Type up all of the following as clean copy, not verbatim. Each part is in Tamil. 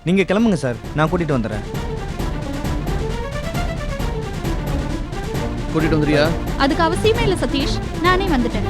நீங்கள் கிளம்புங்க சார், நான் கூட்டிகிட்டு வந்துடுறேன். கூட்டிட்டு வந்துறியா? அதுக்கு அவசியமே இல்லை சதீஷ், நானே வந்துட்டேன்.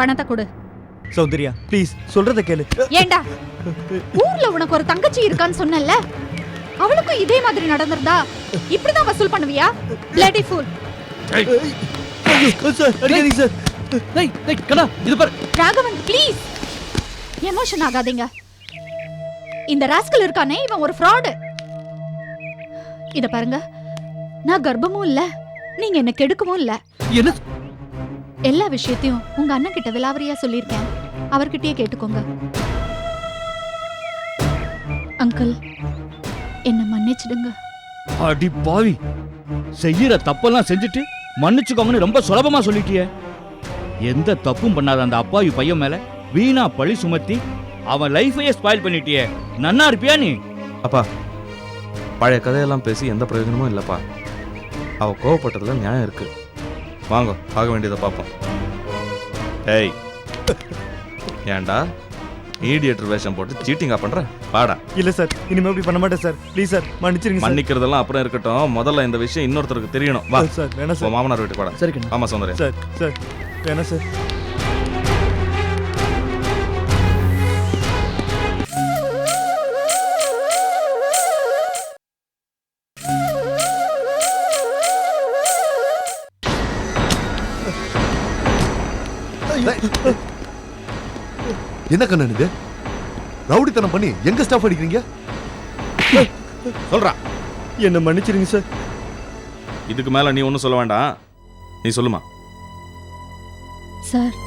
பணத்தை கொடு. சௌந்தர்யா ப்ளீஸ் சொல்றத கேளு. ஏண்டா ஊர்ல உனக்கு ஒரு தங்கச்சி இருக்கான்னு சொன்னல, அவளுக்கும் இதே மாதிரி நடந்துருந்தா இப்படிதான் வசூல் பண்ணுவியா? Bloody fool. சார் அடிக்காதீங்க சார். டேய் டேய் கண்ணா இது பாரு. ராகவன் ப்ளீஸ் எமோஷன் ஆகாதீங்க. இந்த ராஸ்கல் இருக்கானே இவன் ஒரு ஃப்ராட். இத பாருங்க, நான் கர்ப்பமும் இல்ல, நீங்க என்ன கெடுக்கவும் இல்ல. என்ன? எல்லா விஷயத்தையும் உங்க அண்ணன் கிட்ட விலாவரியா சொல்லியிருக்கேன், அவர்கிட்டயே கேட்டுக்கோங்க. அங்கிள் என்ன மன்னிச்சிடுங்க. அடி பாவி, செய்யற தப்பெல்லாம் செஞ்சுட்டு மன்னிச்சுக்கோங்கன்னு ரொம்ப சுலபமா சொல்லிட்டியே. எந்த தப்பும் பண்ணாத அந்த அப்பாவி பையன் மேல வீணா பழி சுமத்தி அவன் லைஃபையே ஸ்பாயில் பண்ணிட்டியே. நன்னா இருப்பியா நீ? அப்பா, பழைய கதையெல்லாம் பேசி எந்த பிரயோஜனமும் இல்லைப்பா. அவ கோவப்பட்டதுல நியாயம் இருக்கு. வாங்க ஆக வேண்டியதை பார்ப்போம். ஏய் ஏன்டா மீடியேட்டர் வேஷம் போட்டு சீட்டிங்கா பண்ற? பாடா. இல்லை சார், இனிமே அப்படி பண்ண மாட்டேன் சார். ப்ளீஸ் சார் மன்னிச்சிருங்க. மன்னிக்கிறதெல்லாம் அப்புறம் இருக்கட்டும், முதல்ல இந்த விஷயம் இன்னொருத்தருக்கு தெரியணும். வா சார். வேணாம் சார். மாமனார் வீட்டுக்கு வாடா. சரி கண்ணா. ஆமா சௌந்தர்யா. சார் சார் வேணாம் சார். என்ன கண்ணன் இது? ரவுடித்தனம் பண்ணி எங்க ஸ்டாஃப் அடிக்கிறீங்க? சொல்றா. என்ன மன்னிச்சிருங்க சார். இதுக்கு மேல நீ ஒன்னும் சொல்ல வேண்டாம், நீ சொல்லுமா. சார்,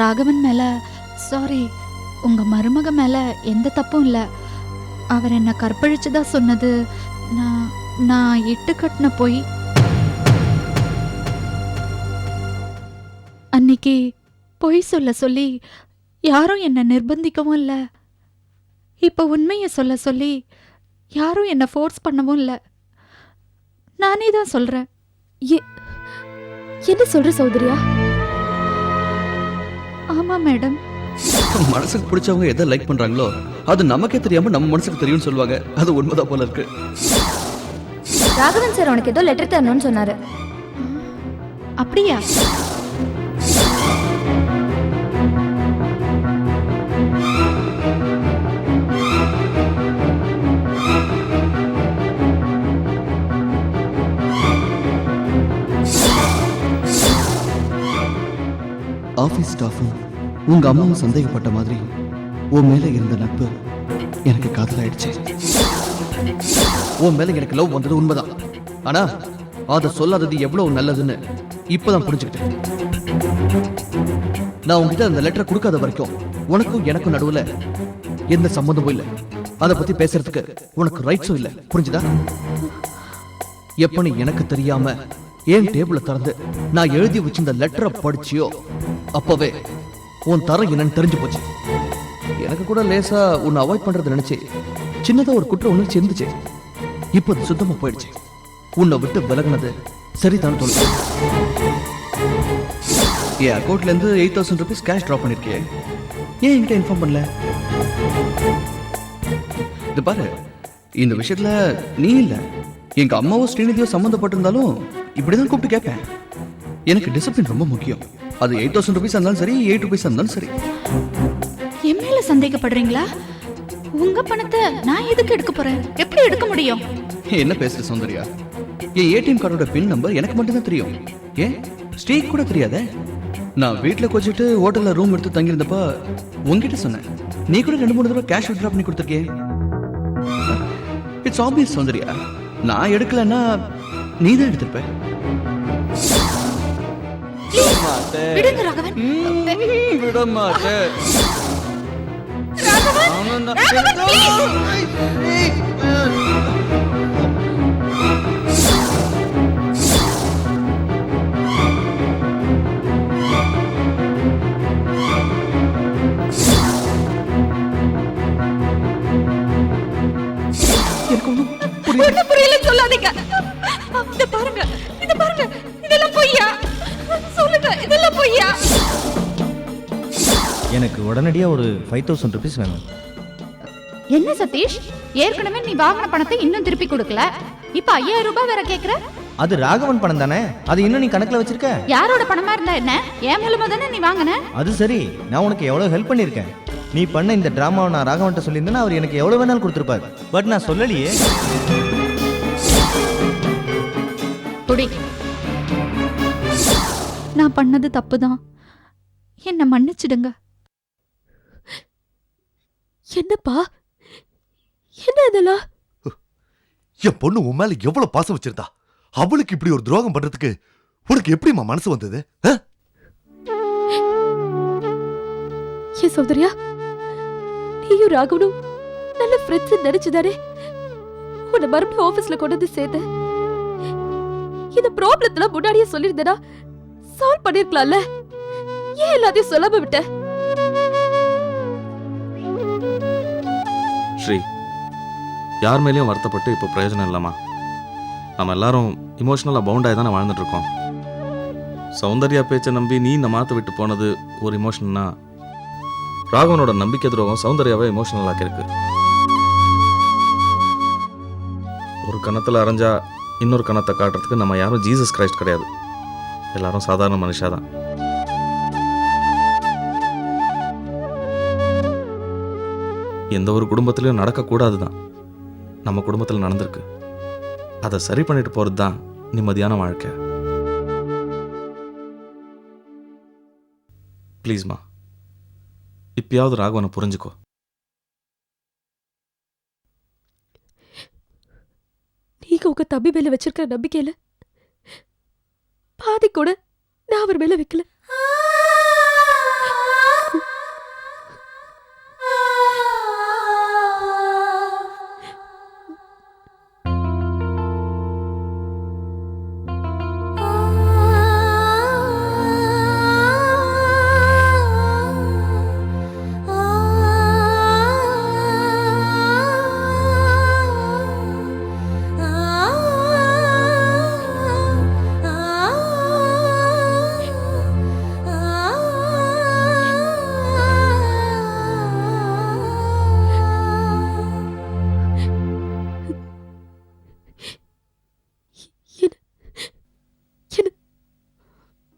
ராகவன் மேல சாரி, உங்க மருமக மேல எந்த தப்பும் இல்ல. அவர் என்ன கற்பழிச்சுதான் சொன்னது. நான் இட்டு கட்டின போய் அன்னைக்கு பொய் சொல்ல சொல்லி யாரும் என்ன நிர்பந்திக்கவும் இல்லை. இப்ப உண்மையை சொல்ல சொல்லி யாரும் என்ன ஃபோர்ஸ் பண்ணவும் இல்லை. நானே தான் சொல்றேன். என்ன சொல்ற சௌந்தர்யா? ஆமா மேடம். மனசுக்கு பிடிச்சவங்க எதை லைக் பண்றாங்களோ அது நமக்கே தெரியாம நம்ம மனசுக்கு தெரியும்னு சொல்லுவாங்க. அது உண்மைதான் போல இருக்கு. ராகவன் சார் உனக்கு ஏதோ லெட்டர் தரணும்னு சொன்னாரு. அப்படியா? ஆபீஸ் ஸ்டாஃபும் உங்க அம்மாவும் சந்தேகப்பட்ட மாதிரி உன் மேல இருந்த நட்பு எனக்கு காதலாயிடுச்சு. உன் மேல எனக்கு லவ் வந்தது உண்மைதான். ஆனா அதை சொல்லாதது எவ்வளவு நல்லதுன்னு இப்பதான் புரிஞ்சுக்கிட்டேன். நான் உங்ககிட்ட அந்த லெட்டரை கொடுக்காத வரைக்கும் உனக்கும் எனக்கும் நடுவுல எந்த சம்மந்தமும் இல்லை. அதை பத்தி பேசுறதுக்கு உனக்கு ரைட்ஸும் இல்லை. புரிஞ்சுதா? எப்ப நீ எனக்கு தெரியாம ஏன் டேபிள திறந்து நான் எழுதி வச்சிருந்த லெட்டரை படிச்சியோ அப்பவே உன் தரம் என்னன்னு தெரிஞ்சு போச்சு. எனக்கு கூட லேசா உன்னை அவாய்ட் பண்றது நினைச்சு சின்னதா ஒரு குற்ற உணர்ச்சி இருந்துச்சு. இப்போ அது சுத்தமா போயிடுச்சு. உன்னை விட்டு விலகினது சரிதான் தோணுது. என் அக்கௌண்ட்ல இருந்து 8,000 rupees கேஷ் ட்ராப் பண்ணிருக்கே, ஏன் என்கிட்ட இன்ஃபார்ம் பண்ணல? இது பாரு, இந்த விஷயத்துல நீ இல்ல எங்க அம்மாவோ ஸ்ரீநிதியோ சம்மந்தப்பட்டிருந்தாலும் இப்படிதான் கூப்பிட்டு கேட்பேன். எனக்கு டிசிப்ளின் ரொம்ப முக்கியம். அது 8,000 rupees இருந்தாலும் சரி, 8 rupees இருந்தாலும் சரி. என் மேல சந்தேகப்படுறீங்களா? உங்க பணத்தை நான் எதுக்கு எடுக்க போறேன்? எப்படி எடுக்க முடியும்? என்ன பேசுற சௌந்தர்யா? என் ஏடிஎம் கார்டோட பின் நம்பர் எனக்கு மட்டும் தான் தெரியும். ஏன் ஸ்ரீக்கு கூட தெரியாதே? நான் வீட்டுல கொஞ்சிட்டு ஹோட்டல்ல ரூம் எடுத்து தங்கியிருந்தப்ப உங்ககிட்ட சொன்னேன். நீ கூட 2-3 தடவை கேஷ் வித்ட்ரா பண்ணி கொடுத்துருக்கேன். இட்ஸ் ஆப்வியஸ் சௌந்தர்யா, நான் எடுக்கலன்னா நீ தான் எடுத்துப்ப. மாட்டேன் விடுங்க ராகவன். விட மாட்டேன் ராகவன், please. ஒண்ணும் புரியலன்னு சொல்லாதீங்க. இத பாருங்க, இதெல்லாம் பொய்யா? சொல்லுங்க, இதெல்லாம் பொய்யா? எனக்கு உடனடியா ஒரு 5000 ருபீஸ் வேணும். என்ன சதீஷ், ஏற்கனவே நீ வாங்கின பணத்தை இன்னும் திருப்பி கொடுக்கல, இப்ப 5000 ரூபாய் வேற கேக்குற? அது ராகவன் பணம் தானே, அது இன்னும் நீ கணக்குல வச்சிருக்க? யாரோட பணமா இருந்தா என்ன, என் மூலமா தானே நீ வாங்கின. அது சரி, நான் உனக்கு எவ்வளவு ஹெல்ப் பண்ணிருக்கேன். நீ பண்ண இந்த டிராமாவை நான் ராகவன்ட்ட சொல்லியிருந்தேன்னா அவர் எனக்கு எவ்வளவு வேணாலும் கொடுத்துருப்பாரு. பட் நான் சொல்லலையே. குடி. நான் பண்ணது தப்புதான், என்ன மன்னிச்சிடுங்க. என்னப்பா, என்ன இதெல்லாம்? என் பொண்ணு உன் மேல எவ்வளவு பாசம் வச்சிருந்தா, அவளுக்கு இப்படி ஒரு துரோகம் பண்றதுக்கு உனக்கு எப்படிமா மனசு வந்தது? ஏன் சௌந்தர்யா, நீயும் ராகவனும் நல்ல ஃப்ரெண்ட்ஸ் நினைச்சுதானே உன்னை மறுபடியும் ஆபீஸ்ல கொண்டு வந்து சேர்த்தேன். இந்த ப்ராப்ளத்துல முன்னாடியே சொல்லியிருந்தேனா சால்வ் பண்ணிருக்கலாம்ல, ஏன் எல்லாத்தையும் சொல்லாம விட்ட? ஸ்ரீ, யார் மேலேயும் வருத்தப்பட்டு இப்போ பிரயோஜனம் இல்லைம்மா. நம்ம எல்லாரும் இமோஷனலாக பவுண்டாகி தானே வாழ்ந்துட்டு இருக்கோம். சௌந்தர்யா பேச்சை நம்பி நீ இந்த மாற்ற விட்டு போனது ஒரு இமோஷன்னா, ராகவனோட நம்பிக்கை துரோகம் சௌந்தர்யாவை இமோஷனல் ஆக்கியிருக்கு. ஒரு கணத்தில் அரைஞ்சா இன்னொரு கணத்தை காட்டுறதுக்கு நம்ம யாரும் ஜீசஸ் கிரைஸ்ட் கிடையாது, எல்லாரும் சாதாரண மனுஷாதான். எந்த ஒரு குடும்பத்திலையும் நடக்கக்கூடாது தான் நம்ம குடும்பத்தில் நடந்திருக்கு. அதை சரி பண்ணிட்டு போகிறது தான் நிம்மதியான வாழ்க்கை. ப்ளீஸ்மா, இப்பயாவது ராகவனை புரிஞ்சுக்கோ. நீங்க உங்க தம்பி மேல வச்சிருக்கிற நம்பிக்கையில பாதி கூட நான் அவர் மேல வைக்கல.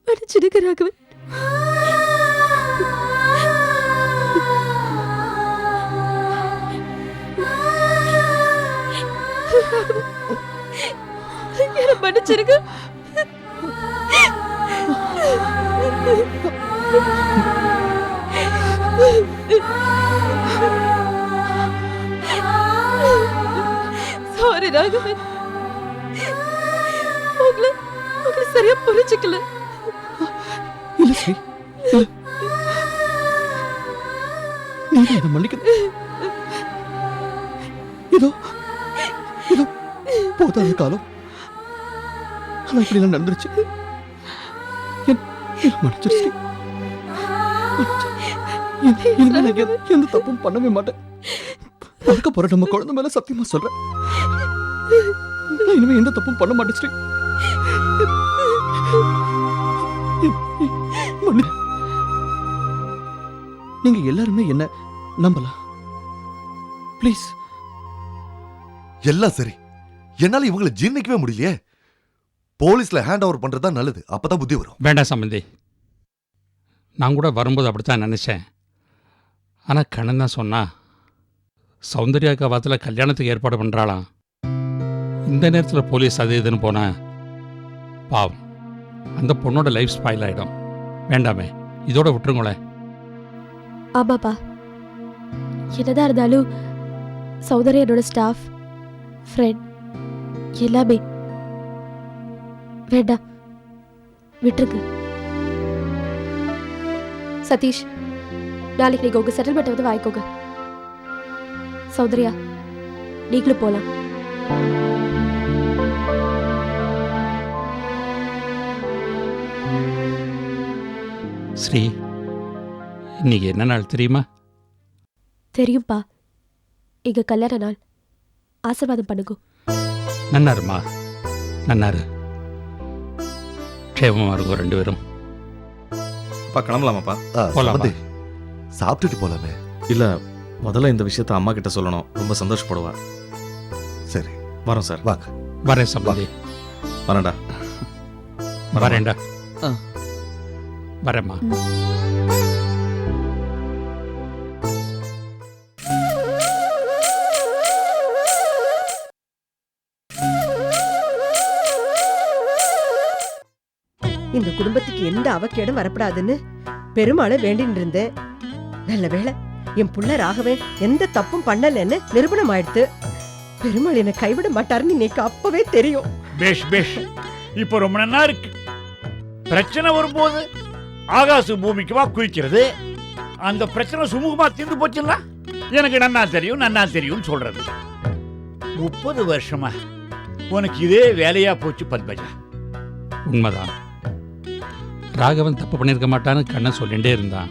மன்னிச்சிடுங்க ராகவன். என்ன மன்னிச்சிருங்க. சாரி ராகவன், உங்களை சரியா புரிஞ்சுக்கல. இல்ல ஸ்ரீ, இல்ல. நீங்க இதை மன்னிக்கணும். ஏதோ ஏதோ போதாத காலம், ஆனா இப்படி எல்லாம் நடந்துருச்சு. மன்னிச்சிரு ஸ்ரீ. இனிமே நான் எந்த தப்பும் பண்ணவே மாட்டேன். பார்க்க போற நம்ம குழந்தை மேல சத்தியமா சொல்றேன், நான் இனிமே எந்த தப்பும் பண்ண மாட்டேன் ஸ்ரீ. நீங்க எல்லாருமே என்ன நம்பலாம் ப்ளீஸ். எல்லாம் சரி, என்னால இவங்களை ஜீர்ணிக்கவே முடியலையே. போலீஸ்ல ஹேண்ட் ஓவர் பண்றதா நல்லது, அப்பதான் புத்தி வரும். வேண்டாம் சம்பந்தி, நான் கூட வரும்போது அப்படித்தான் நினச்சேன். ஆனால் கண்ணன் தான் சொன்னா, சௌந்தர்யா காலத்தில் கல்யாணத்துக்கு ஏற்பாடு பண்ணுறாளாம். இந்த நேரத்தில் போலீஸ் அது இதுன்னு போனா பாவம், அந்த பொண்ணோட லைஃப் ஸ்பாயில் ஆகிடும். வேண்டாமே, இதோட விட்டுருங்களேன். ஆமாப்பா, என்னதான் இருந்தாலும் சௌந்தர்யா என்னோட ஸ்டாஃப், ஃப்ரெண்ட் எல்லாமே. வேண்டாம், விட்டுருங்க. சதீஷ், நாளைக்கு நீங்க உங்க செட்டில்மெண்ட் வந்து வாங்கிக்கோங்க. சௌந்தர்யா, நீங்களும் போலாம். ஸ்ரீ, இன்னைக்கு என்ன நாள் தெரியுமா? தெரியும்பா, எங்க கல்யாண நாள். ஆசீர்வாதம் பண்ணுங்க. நன்னாருமா, நன்னாரு. க்ஷேமமா இருக்கும் ரெண்டு பேரும். அப்பா கிளம்பலாமாப்பா? போலாமா? சம்பந்தி, சாப்பிட்டுட்டு போலாமே. இல்ல, முதல்ல இந்த விஷயத்த அம்மா கிட்ட சொல்லணும். ரொம்ப சந்தோஷப்படுவா. சரி, வரோம் சார். வாங்க. வரேன் சம்பந்தி. வரேன்டா. வரேன்டா. ஆ. வரேம்மா. இந்த குடும்பத்துக்கு எந்த அவக்கேடும் வரப்படாதுன்னு பெருமாளை வேண்டின்னு இருந்தேன். நல்ல வேளை என் புள்ள ராகவன் எந்த தப்பும் பண்ணலன்னு நிரூபணம் ஆயிடுத்து. பெருமாள் என்னை கைவிட மாட்டாருன்னு இன்னைக்கு அப்பவே தெரியும். பேஷ் பேஷ். இப்போ ரொம்ப நன்னா இருக்கு. பிரச்சனை வரும்போது ஆகாசு பூமிக்குவா குதிக்கிறது. அந்த பிரச்சனை சுமூகமா தீர்ந்து போச்சுன்னா எனக்கு நன்னா தெரியும் சொல்றது. 30 வருஷமா உனக்கு இதே வேலையா போச்சு பத்மஜா. உண்மைதான். ராகவன் தப்பு பண்ணியிருக்க மாட்டான்னு கண்ணன் சொல்லிகிட்டே இருந்தான்.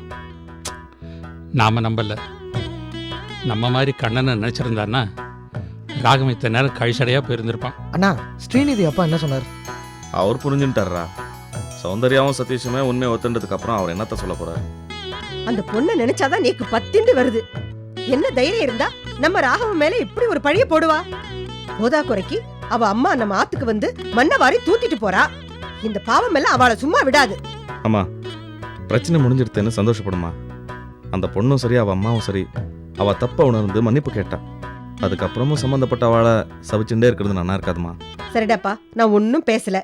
நாம நம்பல. நம்ம மாதிரி கண்ணனை நினைச்சிருந்தான்னா ராகவன் இத்தனை நேரம் கழிச்சடையா போயிருந்திருப்பான். அண்ணா, ஸ்ரீநிதி அப்பா என்ன சொன்னார்? அவர் புரிஞ்சுட்டாரா? சௌந்தர்யாவும் சதீஷுமே உண்மையை ஒத்துன்றதுக்கு அப்புறம் அவர் என்னத்த சொல்ல போறாரு? அந்த பொண்ணை நினைச்சாதான் நீக்கு பத்திண்டு வருது. என்ன தைரியம் இருந்தா நம்ம ராகவன் மேல இப்படி ஒரு பழிய போடுவா? போதா குறைக்கு அவ அம்மா நம்ம ஆத்துக்கு வந்து மண்ணை வாரி தூத்திட்டு போறா. இந்த பாவம் எல்லாம் அவளை சும்மா விடாது. அம்மா, பிரச்சனை முடிஞ்சிருத்தேன்னு சந்தோஷப்படுமா? அந்த பொண்ணும் சரி அவ அம்மாவும் சரி அவ தப்ப உணர்ந்து மன்னிப்பு கேட்டா. அதுக்கப்புறமும் சம்பந்தப்பட்ட அவளை சவிச்சுட்டே இருக்கிறது நல்லா இருக்காதுமா. சரிடாப்பா, நான் ஒன்னும் பேசல.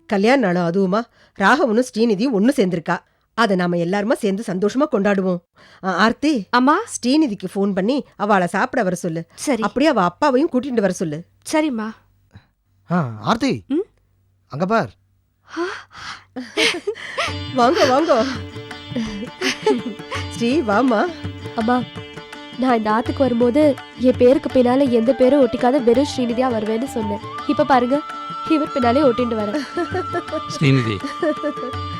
கல்யாண நாளும் அதுவுமா ராகவனும் ஸ்ரீநிதியும் ஒன்னு சேர்ந்திருக்கா. அதை நாம எல்லாருமா சேர்ந்து சந்தோஷமா கொண்டாடுவோம். ஆர்த்தி, அம்மா, ஸ்ரீநிதிக்கு ஃபோன் பண்ணி அவளை சாப்பிட வர சொல்லு. சரி. அப்படியே அவ அப்பாவையும் கூட்டிட்டு வர சொல்லு. சரிம்மா. ஆர்த்தி, அங்க பார். வாங்க வாங்க ஸ்ரீ, வாமா. அம்மா, நான் இந்த ஆத்துக்கு வரும்போது என் பேருக்கு பின்னால எந்த பேரும் ஒட்டிக்காத வெறும் ஸ்ரீநிதியா வருவேன்னு சொன்னேன். இப்ப பாருங்க, இவர் பின்னாலே ஒட்டிட்டு வர. ஸ்ரீநிதி,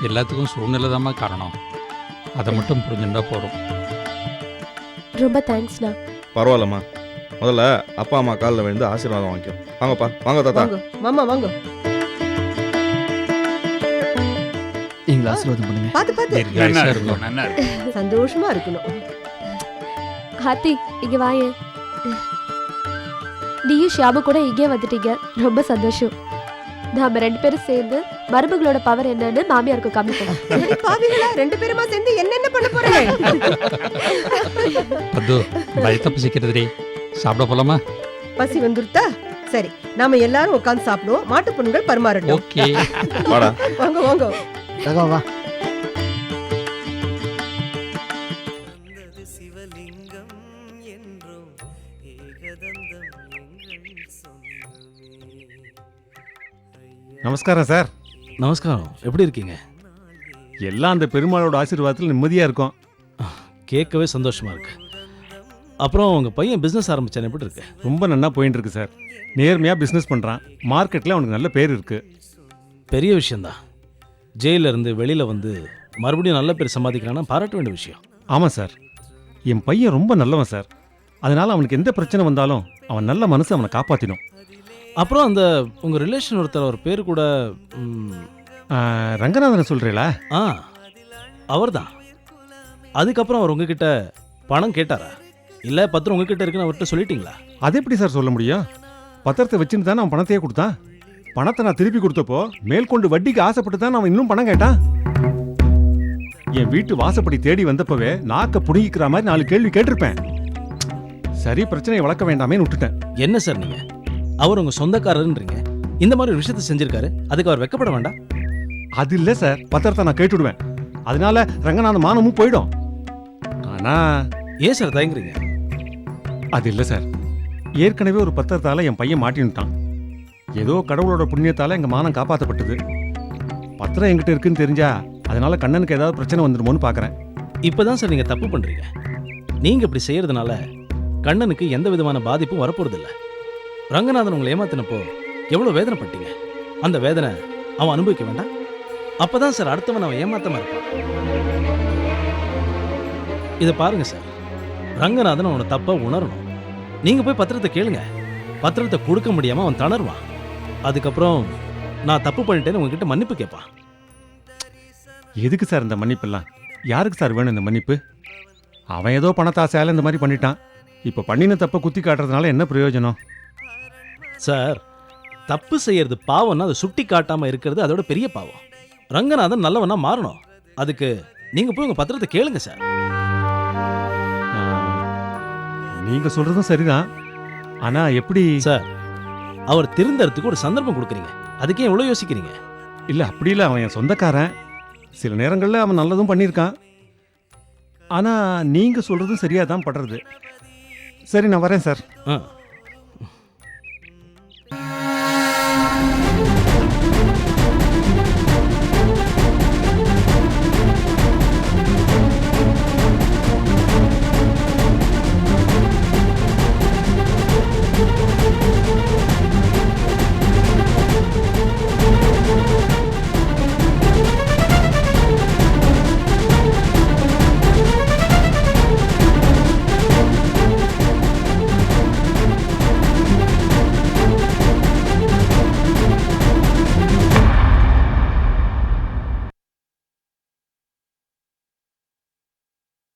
எல்லாத்துக்கும் சூழ்நிலை தாம்மா காரணம். அதை மட்டும் புரிஞ்சுட்டா போதும். ரொம்ப தேங்க்ஸ்ண்ணா. பரவாயில்லம்மா. முதல்ல அப்பா அம்மா காலில் விழுந்து ஆசீர்வாதம் வாங்கிக்கோ. வாங்கப்பா, வாங்க தாத்தா. வாங்க மாமா, வாங்க. எங்களை ஆசீர்வாதம் பண்ணுங்க. பாத்து பாத்து தீர்காயுசா இருக்கும். நன்னா இருக்கு. சந்தோஷமா இருக்கணும். ஹாத்தி, இங்க வாயே. நீயும் ஷியாமு கூட இங்கே வந்துட்டீங்க. ரொம்ப சந்தோஷம். நாம ரெண்டு பேரும் சேர்ந்து மருமகளோட பவர் என்னன்னு மாமியாருக்கு காமிப்போம். சரி, பாவிகளா, ரெண்டு பேருமா சேர்ந்து என்னென்ன பண்ண போறீங்க? பத்து பயத்தை பசிக்கிறதுடி. சாப்பிட போலாமா? பசி வந்துருத்தா? சரி, நாம எல்லாரும் உட்கார்ந்து சாப்பிடுவோம். மாட்டு பொண்ணுகள் பரிமாறட்டும். ஓகே. வாடா. வாங்க வாங்க. வா. நமஸ்காரம் சார். நமஸ்காரம். எப்படி இருக்கீங்க? எல்லாம் அந்த பெருமாளோட ஆசீர்வாதத்தில் நிம்மதியாக இருக்கும். கேட்கவே சந்தோஷமா இருக்கு. அப்புறம் உங்கள் பையன் பிஸ்னஸ் ஆரம்பிச்சான், எப்படி இருக்கு? ரொம்ப நல்லா போயின்னு இருக்கு சார். நேர்மையாக பிஸ்னஸ் பண்ணுறான். மார்க்கெட்டில் அவனுக்கு நல்ல பேர் இருக்கு. பெரிய விஷயந்தான். ஜெயிலில் இருந்து வெளியில் வந்து மறுபடியும் நல்ல பேர் சம்பாதிக்கிறான்னா பாராட்ட வேண்டிய விஷயம். ஆமாம் சார், என் பையன் ரொம்ப நல்லவன் சார். அதனால் அவனுக்கு எந்த பிரச்சனை வந்தாலும் அவன் நல்ல மனசு அவனை காப்பாற்றிடும். அப்புறம் அந்த உங்கள் ரிலேஷன் ஒருத்தர் ஒரு பேர் கூட ரங்கநாதனை சொல்கிறீங்களா? அவர் தான். அதுக்கப்புறம் அவர் உங்ககிட்ட பணம் கேட்டாரா? இல்லை பத்திரம் உங்ககிட்ட இருக்குன்னு அவர்கிட்ட சொல்லிட்டீங்களா? அது எப்படி சார் சொல்ல முடியும்? பத்திரத்தை வச்சுன்னு தானே அவன் பணத்தையே கொடுத்தான். பணத்தை நான் திருப்பி கொடுத்தப்போ மேற்கொண்டு வட்டிக்கு ஆசைப்பட்டு தான் அவன் இன்னும் பணம் கேட்டான். என் வீட்டு வாசப்படி தேடி வந்தப்பவே நாக்க புடுங்கிக்கிற மாதிரி 4 கேள்வி கேட்டிருப்பேன். சரி, பிரச்சனையை வளர்க்க வேண்டாமேன்னு விட்டுட்டேன். என்ன சார் நீங்க? அவர் உங்க சொந்தக்காரர்ன்றீங்க. இந்த மாதிரி ஒரு விஷயத்தை செஞ்சிருக்காரு, அதுக்கு அவர் வெக்கப்பட வேண்டாம்? அது இல்லை சார், பத்திரத்தை நான் கேட்டுடுவேன். அதனால ரங்கநாத மானமும் போயிடும். ஆனா ஏன் சார் தயங்குறீங்க? அது இல்லை சார், ஏற்கனவே ஒரு பத்திரத்தால என் பையன் மாட்டின்ட்டான். ஏதோ கடவுளோட புண்ணியத்தால எங்க மானம் காப்பாற்றப்பட்டது. பத்திரம் என்கிட்ட இருக்குன்னு தெரிஞ்சா அதனால கண்ணனுக்கு ஏதாவது பிரச்சனை வந்துடுமோன்னு பார்க்குறேன். இப்பதான் சார் நீங்க தப்பு பண்றீங்க. நீங்க இப்படி செய்யறதுனால கண்ணனுக்கு எந்த விதமான பாதிப்பும் வரப்போறதில்ல. ரங்கநாதன் உங்களை ஏமாத்தினப்போ எவ்வளவு வேதனைப்பட்டீங்க. அந்த வேதனை அவன் அனுபவிக்க வேண்டாம். அப்பதான் சார் அடுத்தவன் அவன் ஏமாத்தமா இருப்பான். இதை பாருங்க சார், ரங்கநாதன் அவனோட தப்ப உணரணும். நீங்க போய் பத்திரத்தை கேளுங்க. பத்திரத்தை கொடுக்க முடியாம அவன் தணருவான். அதுக்கப்புறம் நான் தப்பு பண்ணிட்டேன்னு உங்ககிட்ட மன்னிப்பு கேட்பான். எதுக்கு சார் இந்த மன்னிப்பெல்லாம்? யாருக்கு சார் வேணும் இந்த மன்னிப்பு? அவன் ஏதோ பணத்தாசையால இந்த மாதிரி பண்ணிட்டான். இப்போ பண்ணின தப்பை குத்தி காட்டுறதுனால என்ன பிரயோஜனம்? சார், தப்பு செய்யறது பாவம்னா அதை சுட்டி காட்டாம இருக்கிறது அதோட பெரிய பாவம். ரங்கநாதன் நல்லவனா மாறணும். அதுக்கு நீங்க போய் உங்க பத்திரத்தை கேளுங்க சார். நீங்க சொல்றதும் சரிதான். ஆனா எப்படி சார், அவர் திருந்தறதுக்கு ஒரு சந்தர்ப்பம் கொடுக்குறீங்க. அதுக்கே எவ்வளவு யோசிக்கிறீங்க? இல்ல அப்படி இல்லை, அவன் என் சொந்தக்காரன். சில நேரங்களில் அவன் நல்லதும் பண்ணியிருக்கான். ஆனா நீங்க சொல்றதும் சரியா தான் படுறது. சரி, நான் வரேன் சார்.